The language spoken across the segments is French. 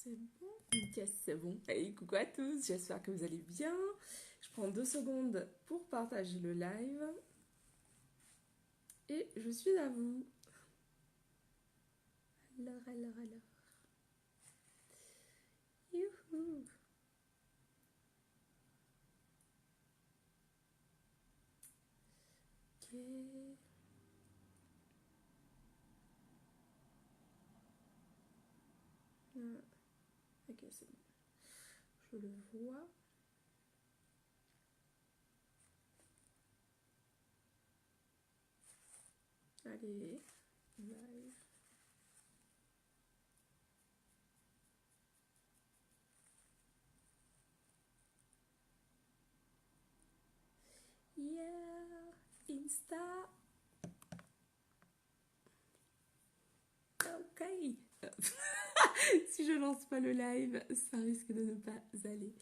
c'est bon. Yes, c'est bon. Hey, coucou à tous, j'espère que vous allez bien. Je prends 2 secondes pour partager le live. Et je suis à vous. Alors. Youhou. Ok. Ok, c'est bon. Je le vois. Allez, live. Yeah, Insta. Ok. Si je lance pas le live, ça risque de ne pas aller.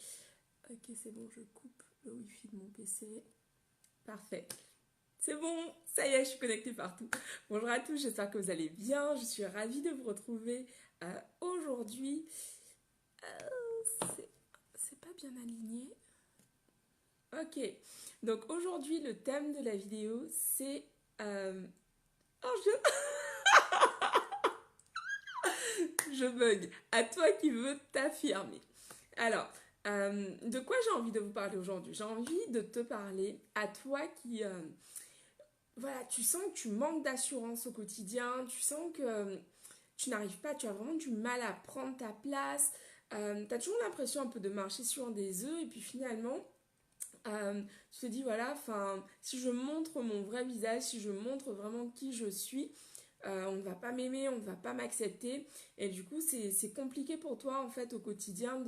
Ok, c'est bon, je coupe le wifi de mon PC. Parfait. C'est bon, ça y est, je suis connectée partout. Bonjour à tous, j'espère que vous allez bien. Je suis ravie de vous retrouver aujourd'hui. C'est pas bien aligné. Ok, donc aujourd'hui, le thème de la vidéo, c'est... Oh, je bug. À toi qui veux t'affirmer. Alors, de quoi j'ai envie de vous parler aujourd'hui? J'ai envie de te parler à toi qui... voilà, tu sens que tu manques d'assurance au quotidien, tu sens que tu n'arrives pas, tu as vraiment du mal à prendre ta place, tu as toujours l'impression un peu de marcher sur des œufs et puis finalement, tu te dis voilà, enfin, si je montre mon vrai visage, si je montre vraiment qui je suis, on ne va pas m'aimer, on ne va pas m'accepter et du coup c'est compliqué pour toi en fait au quotidien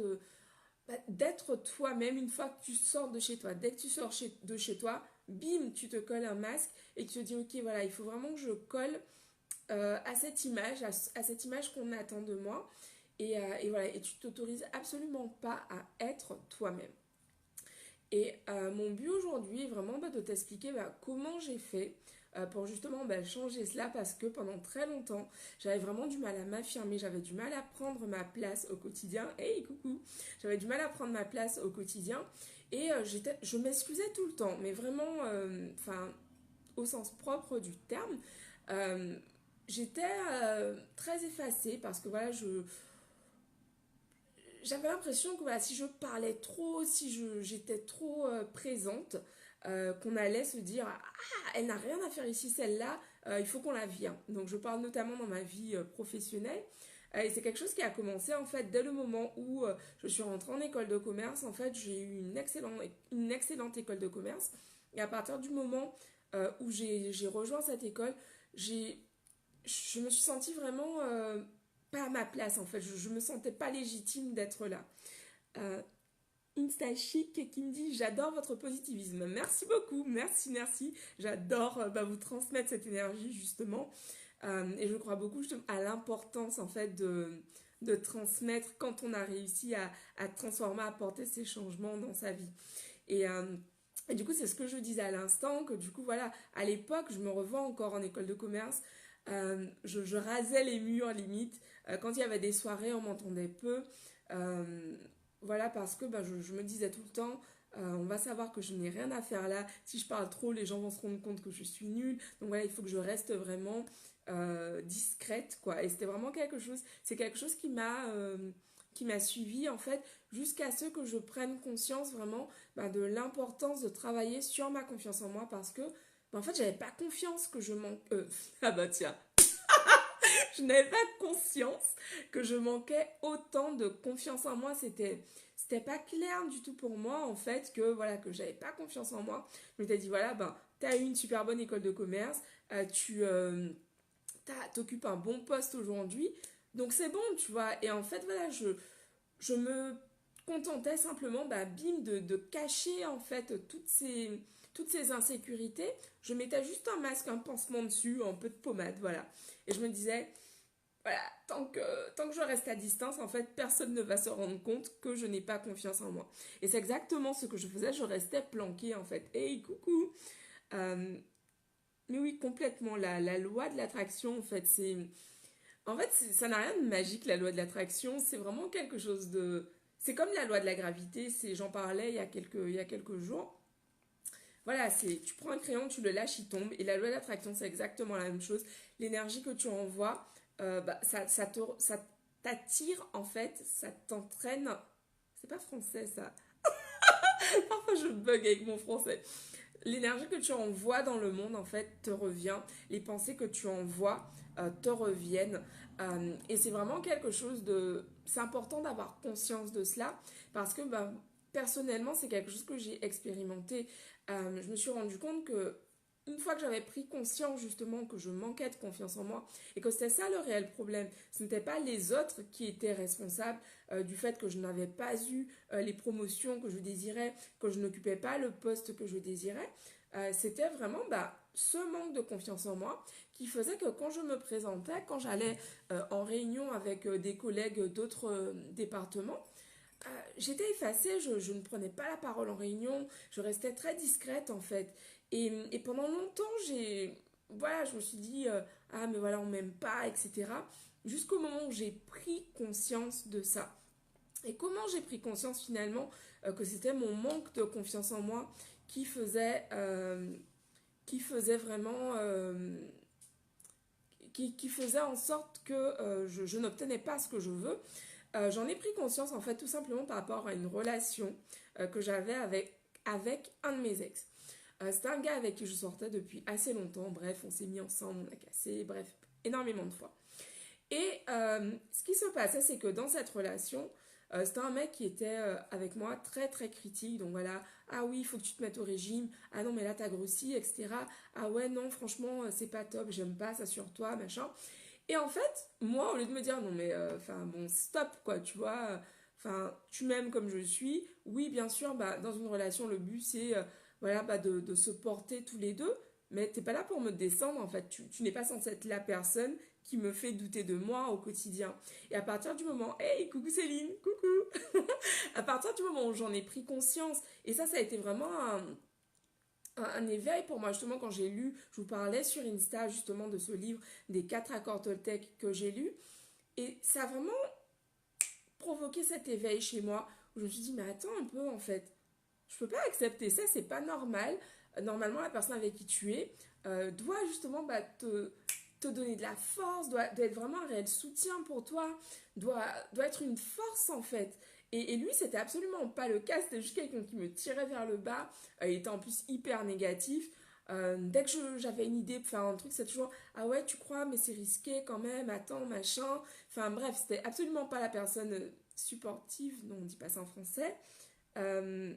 d'être toi-même une fois que tu sors de chez toi. Dès que tu sors de chez toi, bim, tu te colles un masque et tu te dis ok voilà, il faut vraiment que je colle à cette image, à cette image qu'on attend de moi. Et voilà, et tu t'autorises absolument pas à être toi-même. Et mon but aujourd'hui est vraiment de t'expliquer comment j'ai fait pour justement changer cela parce que pendant très longtemps, j'avais vraiment du mal à m'affirmer, j'avais du mal à prendre ma place au quotidien. Hey, coucou! J'avais du mal à prendre ma place au quotidien et je m'excusais tout le temps, mais vraiment, enfin, au sens propre du terme. Euh, J'étais très effacée parce que voilà, j'avais l'impression que voilà, si je parlais trop, si j'étais trop présente, qu'on allait se dire ah, elle n'a rien à faire ici, celle-là, il faut qu'on la vire. Donc je parle notamment dans ma vie professionnelle. Et c'est quelque chose qui a commencé en fait dès le moment où je suis rentrée en école de commerce. En fait, j'ai eu une excellente école de commerce. Et à partir du moment où j'ai rejoint cette école, je me suis sentie vraiment pas à ma place en fait. Je me sentais pas légitime d'être là. Euh, Insta Chic qui me dit j'adore votre positivisme. Merci beaucoup, merci. J'adore vous transmettre cette énergie justement. Et je crois beaucoup à l'importance en fait de transmettre quand on a réussi à transformer, à apporter ces changements dans sa vie. Et, euh, et du coup, c'est ce que je disais à l'instant, que du coup, voilà, à l'époque, je me revois encore en école de commerce, je rasais les murs limite. Quand il y avait des soirées, on m'entendait peu. Voilà, parce que je me disais tout le temps, on va savoir que je n'ai rien à faire là. Si je parle trop, les gens vont se rendre compte que je suis nulle. Donc voilà, il faut que je reste vraiment discrète, quoi. Et c'était vraiment c'est quelque chose qui m'a suivi en fait, jusqu'à ce que je prenne conscience vraiment de l'importance de travailler sur ma confiance en moi parce que en fait j'avais pas confiance que je manque ah bah tiens je n'avais pas conscience que je manquais autant de confiance en moi. C'était pas clair du tout pour moi en fait que voilà que j'avais pas confiance en moi. Je m'étais dit voilà t'as eu une super bonne école de commerce, tu t'occupes un bon poste aujourd'hui, donc c'est bon tu vois. Et en fait voilà je me contentais simplement bim de cacher en fait toutes ces insécurités. Je mettais juste un masque, un pansement dessus, un peu de pommade, voilà. Et je me disais, voilà, tant que je reste à distance, en fait, personne ne va se rendre compte que je n'ai pas confiance en moi. Et c'est exactement ce que je faisais, je restais planquée, en fait. Hey, coucou Mais oui, complètement, la loi de l'attraction, en fait, c'est... En fait, ça n'a rien de magique, la loi de l'attraction. C'est vraiment quelque chose de... C'est comme la loi de la gravité. J'en parlais il y a quelques jours. Voilà, tu prends un crayon, tu le lâches, il tombe. Et la loi de l'attraction, c'est exactement la même chose. L'énergie que tu envoies, ça t'attire, en fait. Ça t'entraîne. C'est pas français, ça. Parfois, je bug avec mon français. L'énergie que tu envoies dans le monde, en fait, te revient. Les pensées que tu envoies te reviennent. Et c'est vraiment quelque chose de... C'est important d'avoir conscience de cela parce que personnellement, c'est quelque chose que j'ai expérimenté. Je me suis rendu compte que une fois que j'avais pris conscience justement que je manquais de confiance en moi et que c'était ça le réel problème, ce n'était pas les autres qui étaient responsables du fait que je n'avais pas eu les promotions que je désirais, que je n'occupais pas le poste que je désirais, c'était vraiment ce manque de confiance en moi qui faisait que quand je me présentais, quand j'allais en réunion avec des collègues d'autres départements, j'étais effacée, je ne prenais pas la parole en réunion, je restais très discrète en fait. Et pendant longtemps, voilà, je me suis dit, ah mais voilà, on m'aime pas, etc. Jusqu'au moment où j'ai pris conscience de ça. Et comment j'ai pris conscience finalement que c'était mon manque de confiance en moi qui faisait, vraiment... qui faisait en sorte que je n'obtenais pas ce que je veux. J'en ai pris conscience en fait tout simplement par rapport à une relation que j'avais avec un de mes ex. C'était un gars avec qui je sortais depuis assez longtemps. Bref, on s'est mis ensemble, on a cassé, bref, énormément de fois. Et ce qui se passait, c'est que dans cette relation, c'était un mec qui était avec moi très très critique. Donc voilà, ah oui, il faut que tu te mettes au régime. Ah non, mais là t'as grossi, etc. Ah ouais, non, franchement, c'est pas top, j'aime pas ça sur toi, machin. Et en fait, moi, au lieu de me dire non, mais enfin bon, stop quoi, tu vois. Enfin, tu m'aimes comme je suis. Oui, bien sûr, dans une relation, le but c'est voilà, de se porter tous les deux. Mais t'es pas là pour me descendre en fait. Tu n'es pas censé être la personne qui me fait douter de moi au quotidien. Et à partir du moment, hey, coucou Céline, coucou. À partir du moment où j'en ai pris conscience, et ça a été vraiment un éveil pour moi, justement, quand j'ai lu, je vous parlais sur Insta, justement, de ce livre, des 4 accords Toltec que j'ai lu, et ça a vraiment provoqué cet éveil chez moi, où je me suis dit, mais attends un peu, en fait, je peux pas accepter ça, c'est pas normal. Normalement, la personne avec qui tu es doit justement te donner de la force, doit être vraiment un réel soutien pour toi, doit être une force en fait. Et lui, c'était absolument pas le cas, c'était juste quelqu'un qui me tirait vers le bas. Il était en plus hyper négatif. Dès que j'avais une idée pour faire un truc, c'est toujours ah ouais, tu crois, mais c'est risqué quand même, attends, machin. Enfin bref, c'était absolument pas la personne supportive, non, on dit pas ça en français. Euh,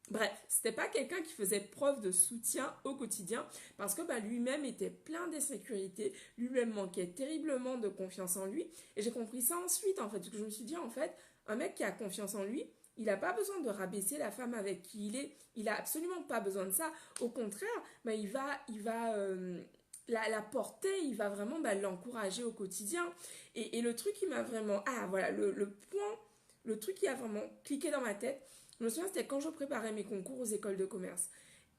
Bref, c'était pas quelqu'un qui faisait preuve de soutien au quotidien parce que lui-même était plein d'insécurité, lui-même manquait terriblement de confiance en lui. Et j'ai compris ça ensuite en fait, parce que je me suis dit en fait, un mec qui a confiance en lui, il n'a pas besoin de rabaisser la femme avec qui il est. Il a absolument pas besoin de ça. Au contraire, il va la porter, il va vraiment l'encourager au quotidien. Et le truc qui m'a vraiment, ah voilà, le truc qui a vraiment cliqué dans ma tête. Je me souviens, c'était quand je préparais mes concours aux écoles de commerce.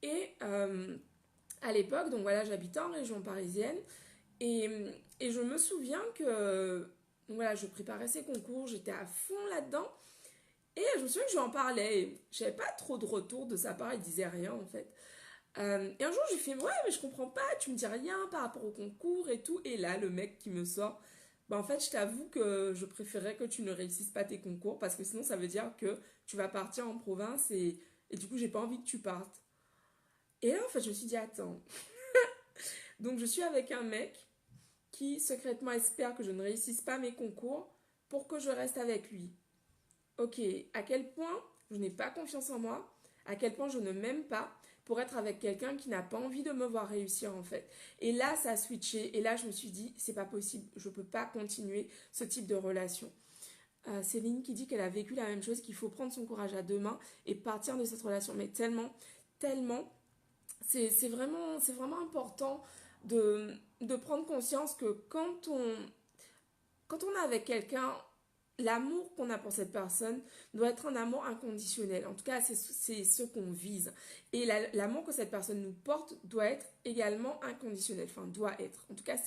Et à l'époque, donc voilà, j'habitais en région parisienne. Et, et je me souviens que donc voilà, je préparais ces concours, j'étais à fond là-dedans. Et je me souviens que je lui en parlais. Je n'avais pas trop de retour de sa part, il disait rien en fait. Et un jour, j'ai fait ouais, mais je comprends pas, tu me dis rien par rapport au concours et tout. Et là, le mec qui me sort, en fait, je t'avoue que je préférerais que tu ne réussisses pas tes concours parce que sinon, ça veut dire que tu vas partir en province et du coup, j'ai pas envie que tu partes. Et là, en fait, je me suis dit, attends. Donc, je suis avec un mec qui secrètement espère que je ne réussisse pas mes concours pour que je reste avec lui. Ok, à quel point je n'ai pas confiance en moi, à quel point je ne m'aime pas pour être avec quelqu'un qui n'a pas envie de me voir réussir en fait. Et là, ça a switché. Et là, je me suis dit, c'est pas possible, je peux pas continuer ce type de relation. Céline qui dit qu'elle a vécu la même chose, qu'il faut prendre son courage à deux mains et partir de cette relation. Mais tellement, tellement, c'est vraiment important de prendre conscience que quand on est avec quelqu'un, l'amour qu'on a pour cette personne doit être un amour inconditionnel. En tout cas, c'est ce qu'on vise. Et l'amour que cette personne nous porte doit être également inconditionnel. Enfin, doit être. En tout cas,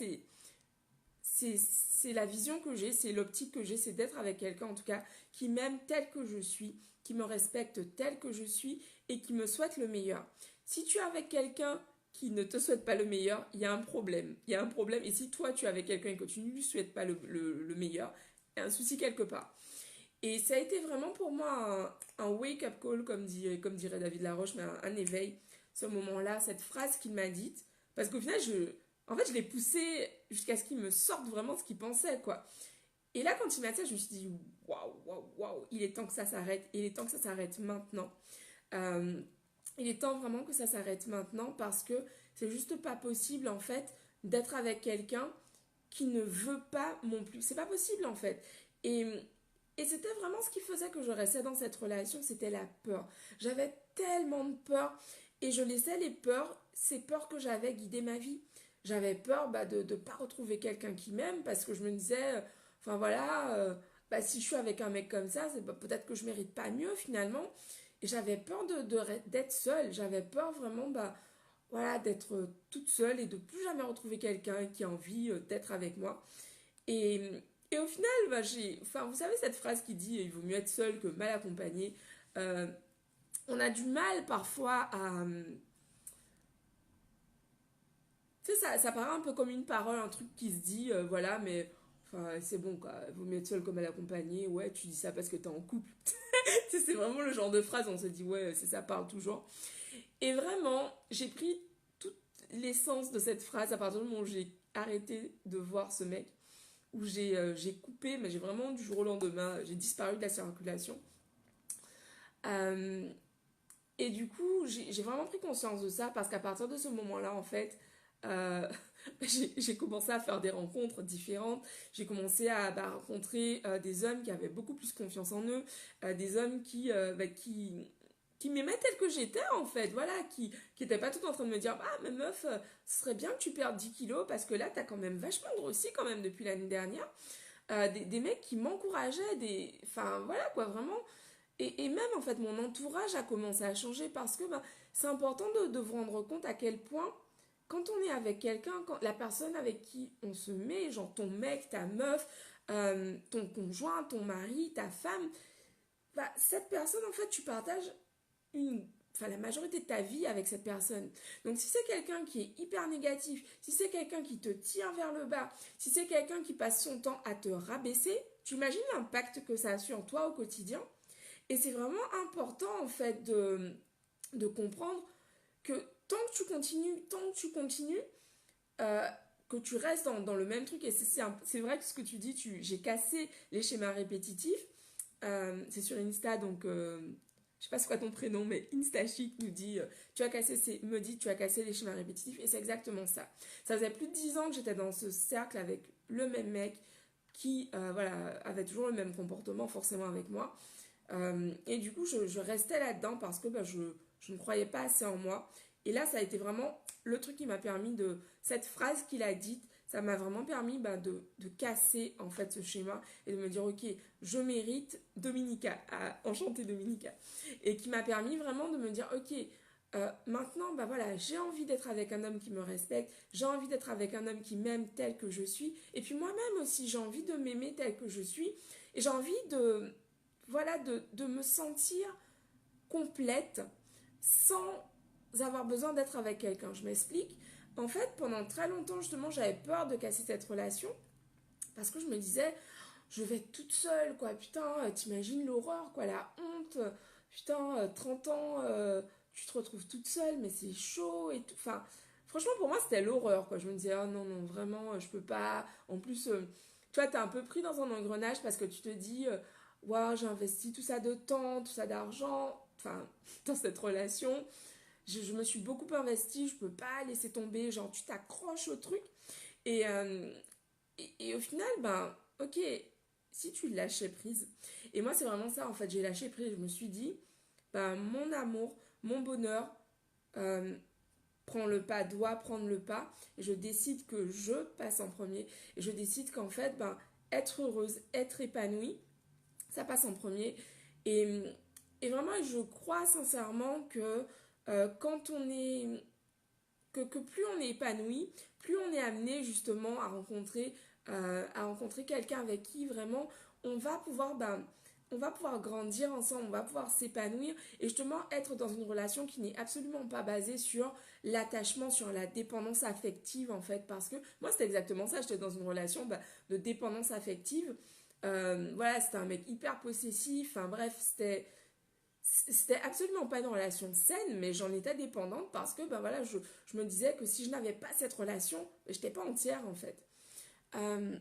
c'est la vision que j'ai, c'est l'optique que j'ai, c'est d'être avec quelqu'un en tout cas qui m'aime tel que je suis, qui me respecte tel que je suis et qui me souhaite le meilleur. Si tu es avec quelqu'un qui ne te souhaite pas le meilleur, il y a un problème. Il y a un problème. Et si toi, tu es avec quelqu'un et que tu ne lui souhaites pas le meilleur, il y a un souci quelque part. Et ça a été vraiment pour moi un wake-up call, comme dirait David Laroche, mais un éveil, ce moment-là, cette phrase qu'il m'a dite. Parce qu'au final, en fait, je l'ai poussé jusqu'à ce qu'il me sorte vraiment ce qu'il pensait, quoi. Et là, quand il m'a dit ça, je me suis dit, waouh, waouh, waouh, il est temps que ça s'arrête. Il est temps que ça s'arrête maintenant. Euh, il est temps vraiment que ça s'arrête maintenant parce que c'est juste pas possible, en fait, d'être avec quelqu'un qui ne veut pas mon plus. C'est pas possible, en fait. Et, et c'était vraiment ce qui faisait que je restais dans cette relation, c'était la peur. J'avais tellement de peur et je laissais ces peurs que j'avais guider ma vie. J'avais peur de ne pas retrouver quelqu'un qui m'aime parce que je me disais, enfin voilà, si je suis avec un mec comme ça, c'est peut-être que je mérite pas mieux finalement. Et j'avais peur d'être seule. J'avais peur vraiment voilà, d'être toute seule et de plus jamais retrouver quelqu'un qui a envie d'être avec moi. Et, et au final, enfin, vous savez cette phrase qui dit il vaut mieux être seul que mal accompagné. Euh, on a du mal parfois à. Tu sais, ça paraît un peu comme une parole, un truc qui se dit, voilà, mais enfin, c'est bon quoi, il vaut mieux être seul que mal accompagné. Ouais, tu dis ça parce que t'es en couple. Tu sais, c'est vraiment le genre de phrase, on se dit, ouais, c'est ça, parle toujours. Et vraiment, j'ai pris toute l'essence de cette phrase à partir du moment où j'ai arrêté de voir ce mec, où j'ai coupé, mais j'ai vraiment du jour au lendemain, j'ai disparu de la circulation. Euh, et du coup, j'ai vraiment pris conscience de ça parce qu'à partir de ce moment-là, en fait, euh, j'ai commencé à faire des rencontres différentes. J'ai commencé à rencontrer des hommes qui avaient beaucoup plus confiance en eux, des hommes qui m'aimaient tel que j'étais en fait, voilà, qui étaient pas tout en train de me dire ah mais meuf, ce serait bien que tu perdes 10 kilos parce que là t'as quand même vachement grossi quand même depuis l'année dernière. Des mecs qui m'encourageaient, enfin voilà quoi, vraiment. Et même en fait mon entourage a commencé à changer parce que c'est important de vous rendre compte à quel point quand on est avec quelqu'un, quand la personne avec qui on se met, genre ton mec, ta meuf, ton conjoint, ton mari, ta femme, cette personne en fait tu partages la majorité de ta vie avec cette personne. Donc si c'est quelqu'un qui est hyper négatif, si c'est quelqu'un qui te tire vers le bas, si c'est quelqu'un qui passe son temps à te rabaisser, tu imagines l'impact que ça a sur toi au quotidien. Et c'est vraiment important en fait de comprendre que tant que tu continues, euh, que tu restes dans le même truc. Et c'est vrai que ce que tu dis, j'ai cassé les schémas répétitifs. C'est sur Insta, donc je sais pas c'est quoi ton prénom, mais InstaChic nous dit, me dit tu as cassé les schémas répétitifs. Et c'est exactement ça. Ça faisait plus de 10 ans que j'étais dans ce cercle avec le même mec qui voilà, avait toujours le même comportement forcément avec moi. Et du coup, je restais là-dedans parce que je ne croyais pas assez en moi. Et là, ça a été vraiment le truc qui m'a permis de... Cette phrase qu'il a dite, ça m'a vraiment permis de casser en fait ce schéma et de me dire, ok, je mérite Dominica, enchantée Dominica. Et qui m'a permis vraiment de me dire, ok, maintenant, voilà, j'ai envie d'être avec un homme qui me respecte, j'ai envie d'être avec un homme qui m'aime tel que je suis. Et puis moi-même aussi, j'ai envie de m'aimer tel que je suis. Et j'ai envie de me sentir complète sans avoir besoin d'être avec quelqu'un. Je m'explique. En fait, pendant très longtemps, justement, j'avais peur de casser cette relation parce que je me disais, je vais être toute seule, quoi. Putain, t'imagines l'horreur, quoi, la honte. Putain, 30 ans, tu te retrouves toute seule, mais c'est chaud et tout. Enfin, franchement, pour moi, c'était l'horreur, quoi. Je me disais, oh non, non, vraiment, je peux pas. En plus, tu vois, t'es un peu pris dans un engrenage parce que tu te dis, waouh, j'ai investi tout ça de temps, tout ça d'argent, enfin, dans cette relation. Je me suis beaucoup investie, je peux pas laisser tomber, genre, tu t'accroches au truc. Et, et au final, ok, si tu lâchais prise. Et moi, c'est vraiment ça, en fait, j'ai lâché prise. Je me suis dit, mon amour, mon bonheur, euh, prend le pas, doit prendre le pas. Et je décide que je passe en premier. Et je décide qu'en fait, être heureuse, être épanouie, ça passe en premier. Et, et vraiment, je crois sincèrement que quand on est que plus on est épanoui, plus on est amené justement à rencontrer à rencontrer quelqu'un avec qui vraiment on va pouvoir, on va pouvoir grandir ensemble, on va pouvoir s'épanouir et justement être dans une relation qui n'est absolument pas basée sur l'attachement, sur la dépendance affective en fait. Parce que moi c'était exactement ça, j'étais dans une relation de dépendance affective. Voilà, c'était un mec hyper possessif, enfin bref, c'était absolument pas une relation saine, mais j'en étais dépendante parce que voilà, je me disais que si je n'avais pas cette relation, je n'étais pas entière en fait. Euh,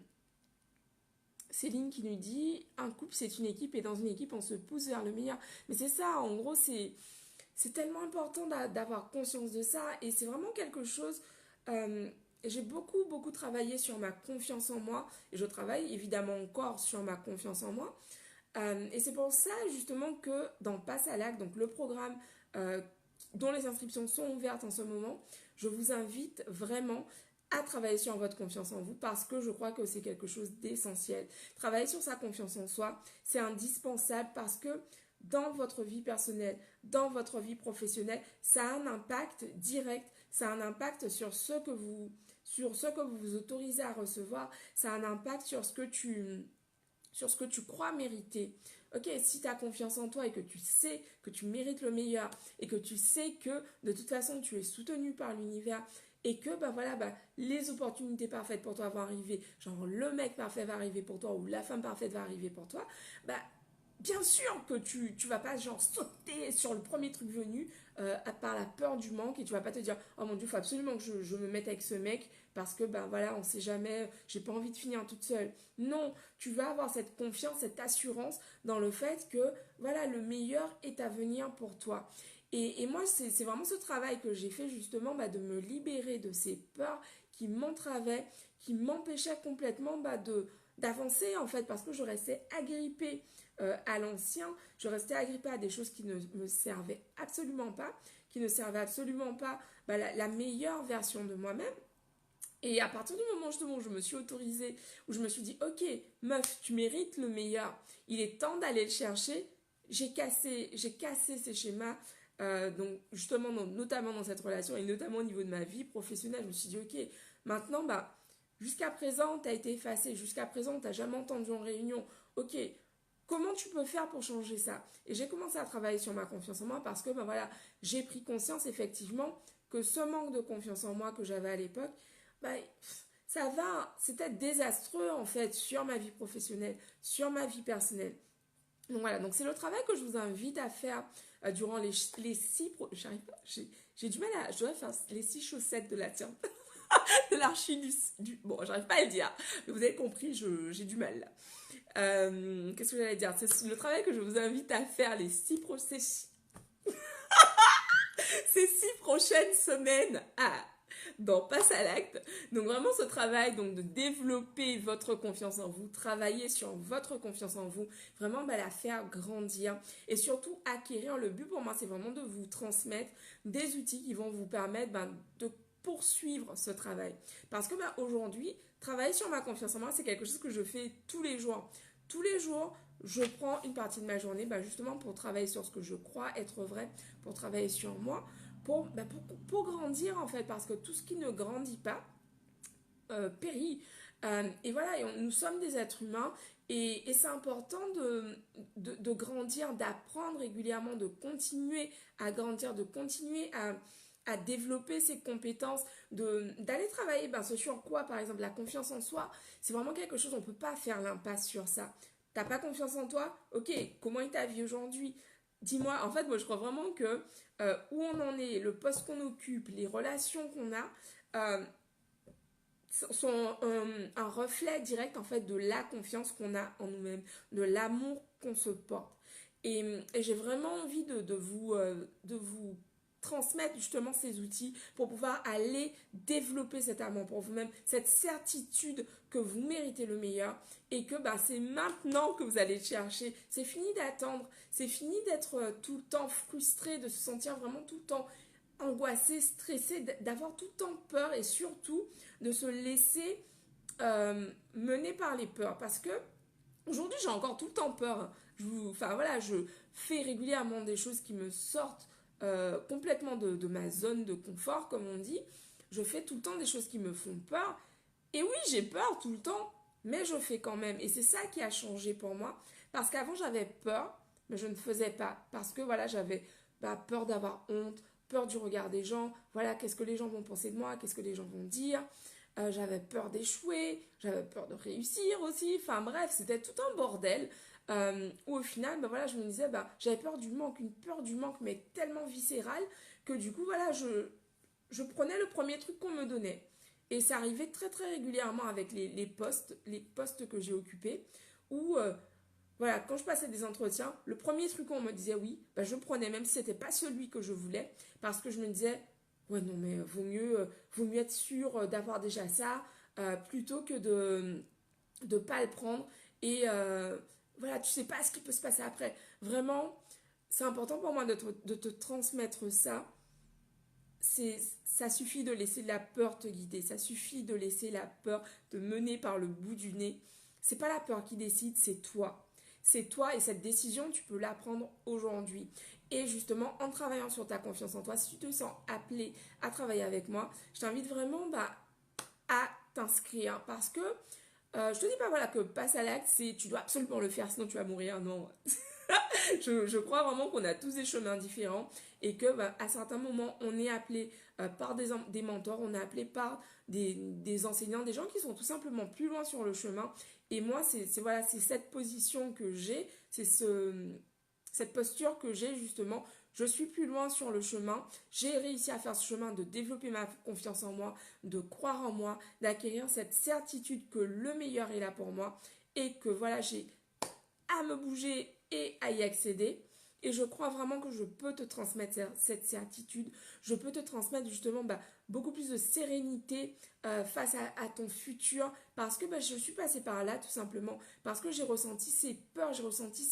Céline qui nous dit un couple c'est une équipe et dans une équipe on se pousse vers le meilleur. Mais c'est ça, en gros, c'est tellement important d'avoir conscience de ça et c'est vraiment quelque chose. euh, j'ai beaucoup travaillé sur ma confiance en moi et je travaille évidemment encore sur ma confiance en moi. Et c'est pour ça justement que dans Passe à l'acte, donc le programme euh, dont les inscriptions sont ouvertes en ce moment, je vous invite vraiment à travailler sur votre confiance en vous parce que je crois que c'est quelque chose d'essentiel. Travailler sur sa confiance en soi, c'est indispensable parce que dans votre vie personnelle, dans votre vie professionnelle, ça a un impact direct, ça a un impact sur ce que vous vous autorisez à recevoir, ça a un impact sur ce que tu crois mériter. Ok, si tu as confiance en toi et que tu sais que tu mérites le meilleur et que tu sais que de toute façon tu es soutenu par l'univers et que voilà, les opportunités parfaites pour toi vont arriver, genre le mec parfait va arriver pour toi ou la femme parfaite va arriver pour toi, bah bien sûr que tu vas pas genre sauter sur le premier truc venu à part la peur du manque et tu vas pas te dire oh mon dieu faut absolument que je me mette avec ce mec parce que voilà on sait jamais j'ai pas envie de finir toute seule. Non, tu vas avoir cette confiance, cette assurance dans le fait que voilà le meilleur est à venir pour toi. Et moi c'est vraiment ce travail que j'ai fait justement de me libérer de ces peurs qui m'entravaient, qui m'empêchaient complètement de d'avancer en fait parce que je restais agrippée à l'ancien, je restais agrippée à des choses qui ne me servaient absolument pas, qui ne servaient absolument pas la meilleure version de moi-même. Et à partir du moment justement où je me suis autorisée, où je me suis dit, ok, meuf, tu mérites le meilleur, il est temps d'aller le chercher, j'ai cassé ces schémas, donc justement, notamment dans cette relation et notamment au niveau de ma vie professionnelle, je me suis dit, ok, maintenant, jusqu'à présent, tu as été effacé, jusqu'à présent, tu n'as jamais entendu en réunion, ok, comment tu peux faire pour changer ça? Et j'ai commencé à travailler sur ma confiance en moi parce que voilà, j'ai pris conscience effectivement que ce manque de confiance en moi que j'avais à l'époque, bah, c'était désastreux en fait sur ma vie professionnelle, sur ma vie personnelle. Donc voilà, donc c'est le travail que je vous invite à faire durant les j'arrive pas, j'ai du mal à, je devrais faire les 6 chaussettes de la tienne, de l'archi bon, j'arrive pas à le dire, mais vous avez compris, j'ai du mal là. Qu'est-ce que j'allais dire? C'est le travail que je vous invite à faire ces 6 prochaines semaines dans Passe à l'acte. Donc vraiment ce travail donc de développer votre confiance en vous, travailler sur votre confiance en vous, vraiment la faire grandir et surtout acquérir. Le but pour moi c'est vraiment de vous transmettre des outils qui vont vous permettre de poursuivre ce travail. Parce que aujourd'hui, travailler sur ma confiance en moi, c'est quelque chose que je fais tous les jours. Tous les jours, je prends une partie de ma journée justement pour travailler sur ce que je crois être vrai, pour travailler sur moi, pour grandir en fait, parce que tout ce qui ne grandit pas périt. Et voilà, nous sommes des êtres humains et c'est important de grandir, d'apprendre régulièrement, de continuer à grandir, de continuer à développer ses compétences, d'aller travailler ce sur quoi, par exemple, la confiance en soi, c'est vraiment quelque chose, on ne peut pas faire l'impasse sur ça. T'as pas confiance en toi? Ok, comment est ta vie aujourd'hui? Dis-moi, en fait, moi je crois vraiment que où on en est, le poste qu'on occupe, les relations qu'on a, sont un reflet direct en fait de la confiance qu'on a en nous-mêmes, de l'amour qu'on se porte. Et j'ai vraiment envie de vous transmettre justement ces outils pour pouvoir aller développer cet amour pour vous-même, cette certitude que vous méritez le meilleur et que c'est maintenant que vous allez le chercher. C'est fini d'attendre, c'est fini d'être tout le temps frustré, de se sentir vraiment tout le temps angoissé, stressé, d'avoir tout le temps peur et surtout de se laisser mener par les peurs. Parce que aujourd'hui, j'ai encore tout le temps peur. Je fais régulièrement des choses qui me sortent complètement de ma zone de confort, comme on dit. Je fais tout le temps des choses qui me font peur. Et oui, j'ai peur tout le temps, mais je fais quand même. Et c'est ça qui a changé pour moi. Parce qu'avant, j'avais peur, mais je ne faisais pas. Parce que voilà, j'avais peur d'avoir honte, peur du regard des gens. Voilà, qu'est-ce que les gens vont penser de moi, qu'est-ce que les gens vont dire. J'avais peur d'échouer, j'avais peur de réussir aussi. Enfin bref, c'était tout un bordel. Où au final, voilà, je me disais, j'avais peur du manque, une peur du manque, mais tellement viscérale que du coup, voilà, je prenais le premier truc qu'on me donnait. Et ça arrivait très très régulièrement avec les postes que j'ai occupés, où voilà, quand je passais des entretiens, le premier truc qu'on me disait oui, je prenais même si c'était pas celui que je voulais, parce que je me disais, ouais non mais vaut mieux être sûr d'avoir déjà ça, plutôt que de pas le prendre. Et voilà, tu sais pas ce qui peut se passer après. Vraiment, c'est important pour moi de te transmettre ça. Ça suffit de laisser la peur te guider, ça suffit de laisser la peur te mener par le bout du nez. C'est pas la peur qui décide, c'est toi. C'est toi et cette décision, tu peux la prendre aujourd'hui. Et justement, en travaillant sur ta confiance en toi, si tu te sens appelé à travailler avec moi, je t'invite vraiment à t'inscrire parce que je te dis pas voilà que passe à l'acte, c'est tu dois absolument le faire sinon tu vas mourir. Non, je crois vraiment qu'on a tous des chemins différents et que à certains moments, on est appelé par des mentors, on est appelé par des enseignants, des gens qui sont tout simplement plus loin sur le chemin. Et moi, voilà, c'est cette position que j'ai, cette posture que j'ai justement. Je suis plus loin sur le chemin. J'ai réussi à faire ce chemin de développer ma confiance en moi, de croire en moi, d'acquérir cette certitude que le meilleur est là pour moi et que voilà, j'ai à me bouger et à y accéder. Et je crois vraiment que je peux te transmettre cette certitude. Je peux te transmettre justement beaucoup plus de sérénité face à ton futur. Parce que je suis passée par là tout simplement. Parce que j'ai ressenti ces peurs, j'ai ressenti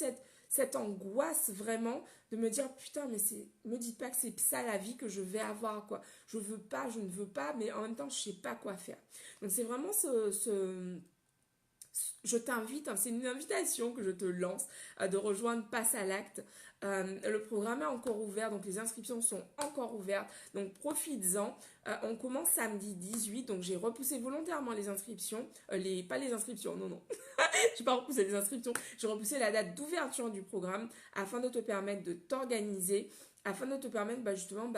cette angoisse vraiment de me dire putain mais me dites pas que c'est ça la vie que je vais avoir quoi. Je veux pas, je ne veux pas, mais en même temps je sais pas quoi faire. Donc c'est vraiment je t'invite, hein, c'est une invitation que je te lance de rejoindre Passe à l'acte. Le programme est encore ouvert, donc les inscriptions sont encore ouvertes, donc profites-en. On commence samedi 18, donc j'ai repoussé volontairement les inscriptions, pas les inscriptions, non, non, j'ai pas repoussé les inscriptions, j'ai repoussé la date d'ouverture du programme afin de te permettre de t'organiser, afin de te permettre justement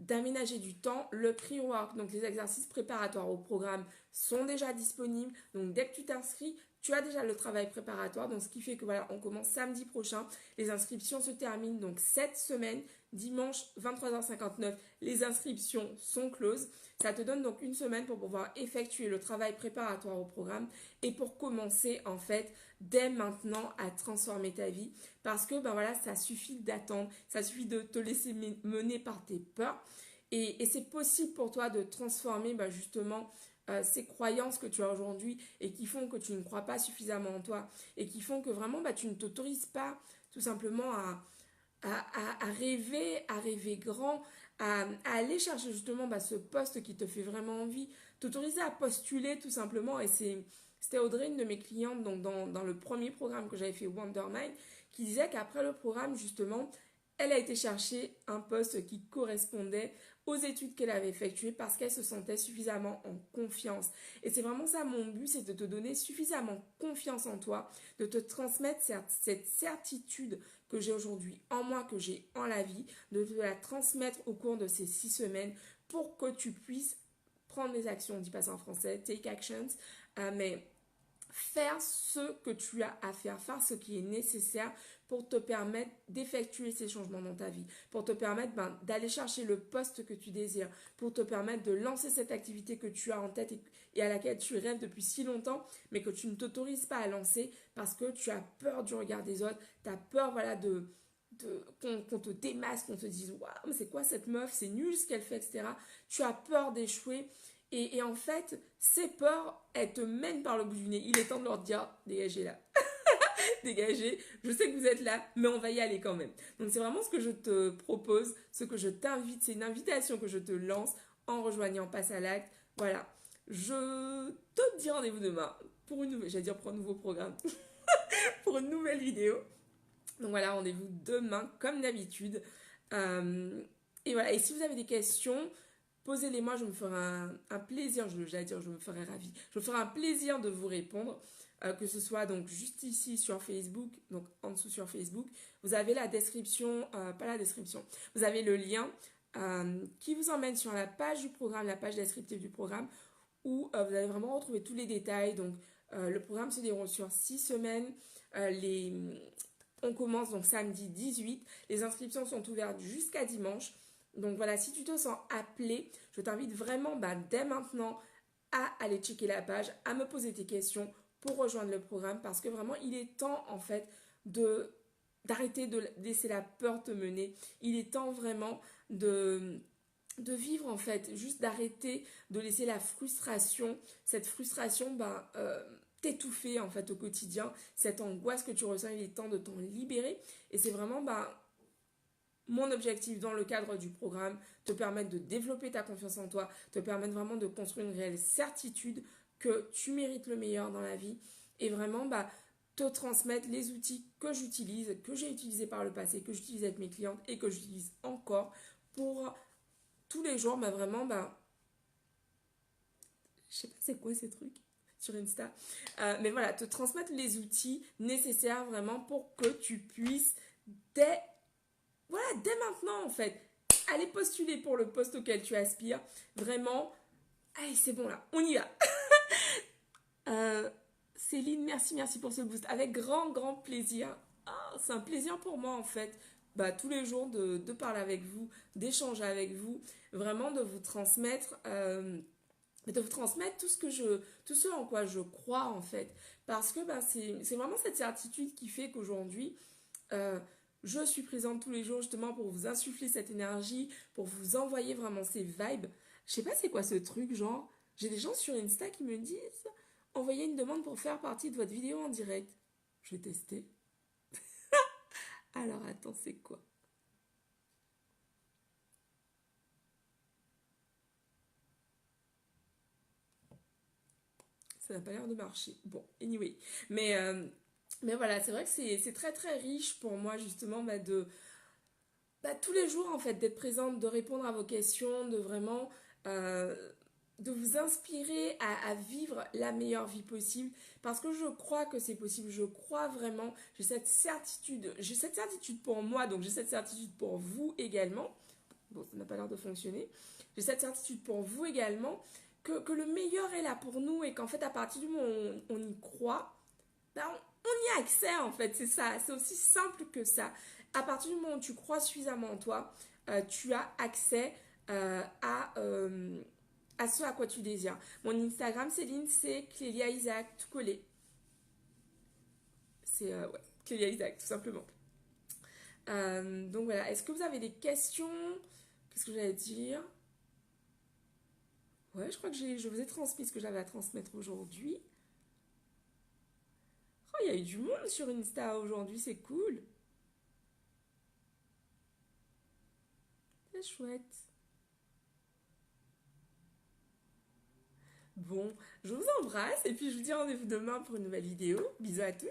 d'aménager du temps. Le pre-work, donc les exercices préparatoires au programme sont déjà disponibles, donc dès que tu t'inscris, tu as déjà le travail préparatoire, donc ce qui fait que voilà, on commence samedi prochain. Les inscriptions se terminent donc cette semaine, dimanche 23h59. Les inscriptions sont closes. Ça te donne donc une semaine pour pouvoir effectuer le travail préparatoire au programme et pour commencer en fait dès maintenant à transformer ta vie. Parce que voilà, ça suffit d'attendre, ça suffit de te laisser mener par tes peurs. Et c'est possible pour toi de transformer justement ces croyances que tu as aujourd'hui et qui font que tu ne crois pas suffisamment en toi et qui font que vraiment tu ne t'autorises pas tout simplement à rêver grand, à aller chercher justement ce poste qui te fait vraiment envie, t'autoriser à postuler tout simplement. Et c'était Audrey, une de mes clientes, donc dans le premier programme que j'avais fait Wondermind, qui disait qu'après le programme justement, elle a été chercher un poste qui correspondait aux études qu'elle avait effectuées parce qu'elle se sentait suffisamment en confiance. Et c'est vraiment ça mon but, c'est de te donner suffisamment confiance en toi, de te transmettre cette certitude que j'ai aujourd'hui en moi, que j'ai en la vie, de te la transmettre au cours de ces 6 semaines pour que tu puisses prendre des actions, on dit pas ça en français, take actions, mais faire ce que tu as à faire ce qui est nécessaire pour te permettre d'effectuer ces changements dans ta vie, pour te permettre d'aller chercher le poste que tu désires, pour te permettre de lancer cette activité que tu as en tête et à laquelle tu rêves depuis si longtemps, mais que tu ne t'autorises pas à lancer parce que tu as peur du regard des autres, tu as peur voilà, qu'on te démasque, qu'on te dise waouh, mais c'est quoi cette meuf, c'est nul ce qu'elle fait, etc. Tu as peur d'échouer. Et en fait, ces peurs, elles te mènent par le bout du nez. Il est temps de leur dire, dégagez là. Dégagez, je sais que vous êtes là, mais on va y aller quand même. Donc c'est vraiment ce que je te propose, ce que je t'invite, c'est une invitation que je te lance en rejoignant Passe à l'acte. Voilà, je te dis rendez-vous demain pour pour un nouveau programme, pour une nouvelle vidéo. Donc voilà, rendez-vous demain comme d'habitude. Et voilà, et si vous avez des questions, posez-les-moi, je me ferai un plaisir, j'allais dire je me ferai ravie, je me ferai un plaisir de vous répondre, que ce soit donc juste ici sur Facebook, donc en dessous sur Facebook, vous avez la description, pas la description, vous avez le lien qui vous emmène sur la page du programme, la page descriptive du programme, où vous allez vraiment retrouver tous les détails. Donc le programme se déroule sur 6 semaines, on commence donc samedi 18, les inscriptions sont ouvertes jusqu'à dimanche. Donc voilà, si tu te sens appelé, je t'invite vraiment dès maintenant à aller checker la page, à me poser tes questions pour rejoindre le programme parce que vraiment il est temps en fait d'arrêter de laisser la peur te mener. Il est temps vraiment de vivre en fait, juste d'arrêter de laisser la frustration, cette frustration t'étouffer en fait au quotidien, cette angoisse que tu ressens, il est temps de t'en libérer et c'est vraiment mon objectif dans le cadre du programme, te permettre de développer ta confiance en toi, te permettre vraiment de construire une réelle certitude que tu mérites le meilleur dans la vie et vraiment te transmettre les outils que j'utilise, que j'ai utilisés par le passé, que j'utilise avec mes clientes et que j'utilise encore pour tous les jours, vraiment, je sais pas c'est quoi ces trucs sur Insta, mais voilà, te transmettre les outils nécessaires vraiment pour que tu puisses dès maintenant en fait, aller postuler pour le poste auquel tu aspires, vraiment, allez c'est bon là, on y va. Céline, merci pour ce boost, avec grand plaisir. C'est un plaisir pour moi en fait, tous les jours de parler avec vous, d'échanger avec vous, vraiment de vous transmettre tout ce en quoi je crois en fait, parce que c'est vraiment cette certitude qui fait qu'aujourd'hui je suis présente tous les jours justement pour vous insuffler cette énergie, pour vous envoyer vraiment ces vibes. Je sais pas c'est quoi ce truc, genre j'ai des gens sur Insta qui me disent envoyez une demande pour faire partie de votre vidéo en direct. Je vais tester. Alors attends, c'est quoi? Ça n'a pas l'air de marcher. Bon, anyway. Mais voilà, c'est vrai que c'est très riche pour moi justement tous les jours en fait d'être présente, de répondre à vos questions, de vraiment de vous inspirer à vivre la meilleure vie possible parce que je crois que c'est possible, je crois vraiment, j'ai cette certitude pour moi, donc j'ai cette certitude pour vous également. Bon, ça n'a pas l'air de fonctionner. J'ai cette certitude pour vous également que le meilleur est là pour nous et qu'en fait à partir du moment où on y croit, on y a accès en fait, c'est ça, c'est aussi simple que ça. À partir du moment où tu crois suffisamment en toi, tu as accès à ce à quoi tu désires. Mon Instagram, Céline, c'est Clélia Isaac, tout collé. C'est ouais, Clélia Isaac, tout simplement. Donc voilà, est-ce que vous avez des questions? Qu'est-ce que j'allais dire? Ouais, je crois que je vous ai transmis ce que j'avais à transmettre aujourd'hui. Oh, il y a eu du monde sur Insta aujourd'hui, c'est cool. C'est chouette. Bon, je vous embrasse et puis je vous dis rendez-vous demain pour une nouvelle vidéo. Bisous à tous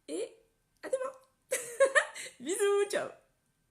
et à demain. Bisous, ciao.